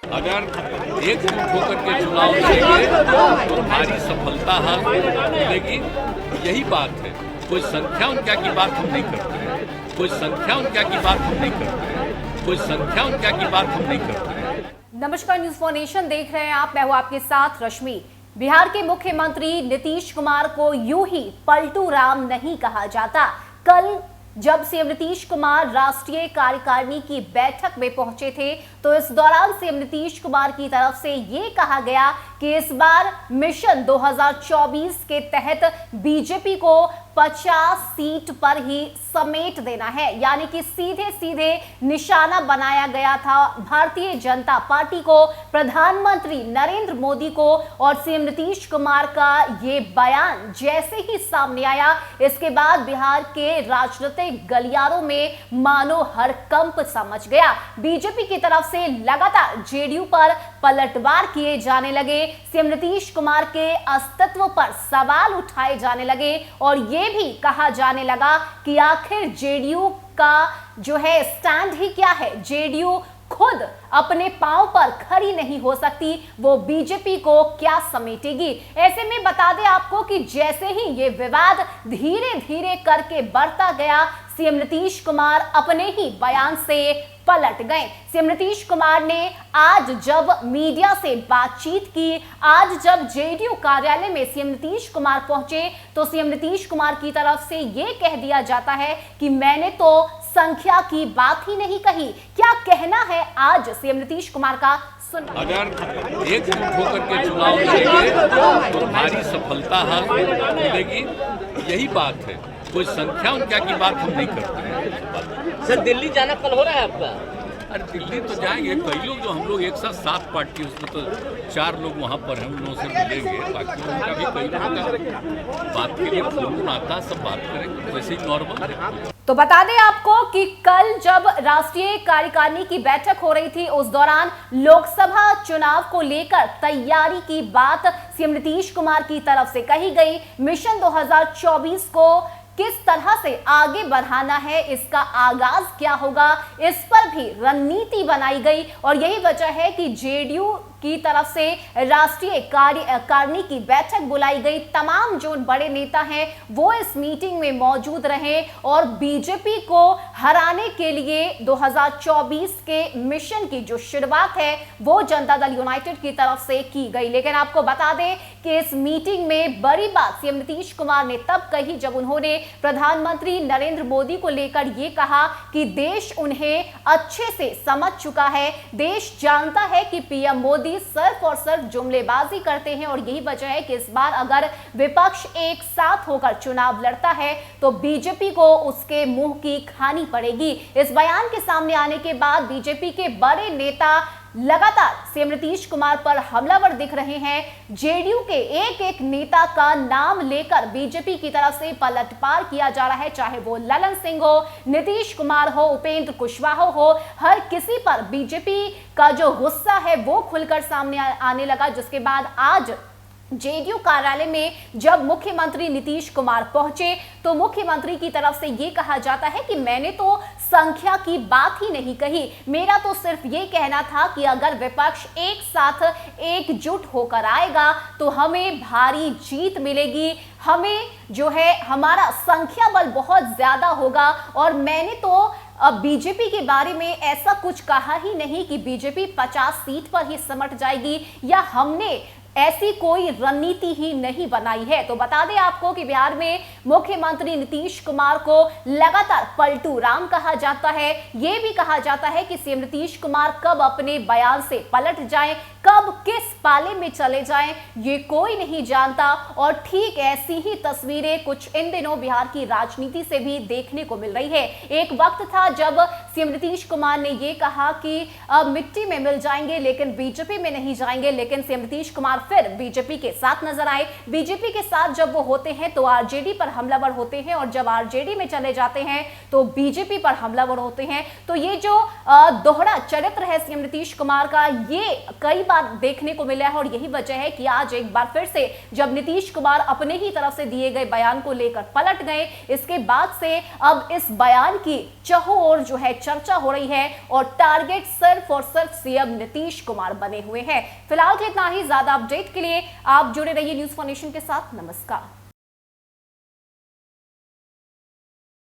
अगर एकजुट होकर के चुनाव लड़ेंगे तो भारी सफलता हासिल मिलेगी। यही बात है, कोई संख्या उनका की बात हम नहीं करते हैं, कोई संख्या उनका की बात हम नहीं करते हैं, कोई संख्या उनका की बात हम नहीं करते हैं। नमस्कार, न्यूज़ फॉर नेशन देख रहे हैं आप। मैं हूं आपके साथ रश्मि। बिहार के मुख्यमंत्री नीतीश कुमार को यूं ही पलटू राम नहीं कहा जाता। कल जब सीएम नीतीश कुमार राष्ट्रीय कार्यकारिणी की बैठक में पहुंचे थे तो इस दौरान सीएम नीतीश कुमार की तरफ से ये कहा गया कि इस बार मिशन 2024 के तहत बीजेपी को 50 सीट पर ही समेट देना है, यानी कि सीधे सीधे निशाना बनाया गया था भारतीय जनता पार्टी को, प्रधानमंत्री नरेंद्र मोदी को। और सीएम नीतीश कुमार का ये बयान जैसे ही सामने आया, इसके बाद बिहार के राजनीतिक गलियारों में मानो हड़कंप सा मच गया। बीजेपी की तरफ से लगातार जेडीयू पर पलटवार किए जाने लगे, सीएम नीतीश कुमार के अस्तित्व पर सवाल उठाए जाने लगे और ये भी कहा जाने लगा कि आखिर जेडीयू का जो है स्टैंड ही क्या है। जेडीयू खुद अपने पांव पर खड़ी नहीं हो सकती, वो बीजेपी को क्या समेटेगी। ऐसे में बता दें आपको कि जैसे ही ये विवाद धीरे धीरे करके बढ़ता गया, सीएम नीतीश कुमार अपने ही बयान से पलट गए। सीएम नीतीश कुमार ने आज जब मीडिया से बातचीत की, आज जब जेडीयू कार्यालय में सीएम नीतीश कुमार पहुंचे तो सीएम नीतीश कुमार की तरफ से यह कह दिया जाता है कि मैंने तो संख्या की बात ही नहीं कही। क्या कहना है आज सीएम नीतीश कुमार का? अगर एकजुट होकर के चुनाव लड़ेंगे तो भारी सफलता हासिल मिलेगी। यही बात है, कोई संख्या उनका की बात हम नहीं करते हैं। सर, दिल्ली जाना कल हो रहा है आपका? अरे दिल्ली तो जाएंगे, कई लोग जो हम लोग एक साथ 7 पार्टी, उसमें तो 4 लोग वहाँ पर हैं, उन लोगों से मिलेंगे। बाकी उनका भी कई लोगों का बात के लिए फोन आता, सब बात करेंगे, वैसे ही नॉर्मल है। तो बता दें आपको कि कल जब राष्ट्रीय कार्यकारिणी की बैठक हो रही थी, उस दौरान लोकसभा चुनाव को लेकर तैयारी की बात सीएम नीतीश कुमार की तरफ से कही गई। मिशन 2024 को किस तरह से आगे बढ़ाना है, इसका आगाज क्या होगा, इस पर भी रणनीति बनाई गई। और यही वजह है कि जेडीयू की तरफ से राष्ट्रीय कार्यकारिणी की बैठक बुलाई गई। तमाम जो बड़े नेता हैं वो इस मीटिंग में मौजूद रहे और बीजेपी को हराने के लिए 2024 के मिशन की जो शुरुआत है वो जनता दल यूनाइटेड की तरफ से की गई। लेकिन आपको बता दें कि इस मीटिंग में बड़ी बात सीएम नीतीश कुमार ने तब कही जब उन्होंने प्रधानमंत्री नरेंद्र मोदी को लेकर यह कहा कि देश उन्हें अच्छे से समझ चुका है, देश जानता है कि पीएम मोदी सिर्फ और सिर्फ जुमलेबाजी करते हैं और यही वजह है कि इस बार अगर विपक्ष एक साथ होकर चुनाव लड़ता है तो बीजेपी को उसके मुंह की खानी पड़ेगी। इस बयान के सामने आने के बाद बीजेपी के बड़े नेता लगातार सीएम नीतीश कुमार पर हमलावर दिख रहे हैं। जेडीयू के एक एक नेता का नाम लेकर बीजेपी की तरफ से पलटवार किया जा रहा है, चाहे वो ललन सिंह हो, नीतीश कुमार हो, उपेंद्र कुशवाहा हो, हर किसी पर बीजेपी का जो गुस्सा है वो खुलकर सामने आने लगा। जिसके बाद आज जेडीयू कार्यालय में जब मुख्यमंत्री नीतीश कुमार पहुंचे तो मुख्यमंत्री की तरफ से यह कहा जाता है कि मैंने तो संख्या की बात ही नहीं कही, मेरा तो सिर्फ ये कहना था कि अगर विपक्ष एक साथ एकजुट होकर आएगा तो हमें भारी जीत मिलेगी, हमें जो है हमारा संख्या बल बहुत ज्यादा होगा। और मैंने तो अब बीजेपी के बारे में ऐसा कुछ कहा ही नहीं कि बीजेपी 50 सीट पर ही सिमट जाएगी या हमने ऐसी कोई रणनीति ही नहीं बनाई है। तो बता दें आपको कि बिहार में मुख्यमंत्री नीतीश कुमार को लगातार पलटू राम कहा जाता है। यह भी कहा जाता है कि सीएम नीतीश कुमार कब अपने बयान से पलट जाएं, कब किस पाले में चले जाएं, ये कोई नहीं जानता। और ठीक ऐसी ही तस्वीरें कुछ इन दिनों बिहार की राजनीति से भी देखने को मिल रही है। एक वक्त था जब सीएम नीतीश कुमार ने यह कहा कि अब मिट्टी में मिल जाएंगे लेकिन बीजेपी में नहीं जाएंगे, लेकिन सीएम नीतीश कुमार फिर बीजेपी के साथ नजर आए। बीजेपी के साथ जब वो होते हैं तो आरजेडी पर हमलावर होते हैं, और जब आरजेडी में चले जाते हैं तो बीजेपी पर हमलावर होते हैं। तो ये जो दोहरा चरित्र है सीएम नीतीश कुमार का, ये कई बार देखने को मिला है, और यही वजह है कि आज एक बार फिर से जब नीतीश कुमार अपने ही तरफ से दिए गए बयान को लेकर पलट गए, इसके बाद से अब इस बयान की चहुं ओर जो है चर्चा हो रही है, और टारगेट सिर्फ और सिर्फ सीएम नीतीश कुमार बने हुए हैं। फिलहाल के इतना ही। ज्यादा अपडेट के लिए आप जुड़े रहिए न्यूज़4नेशन के साथ। नमस्कार।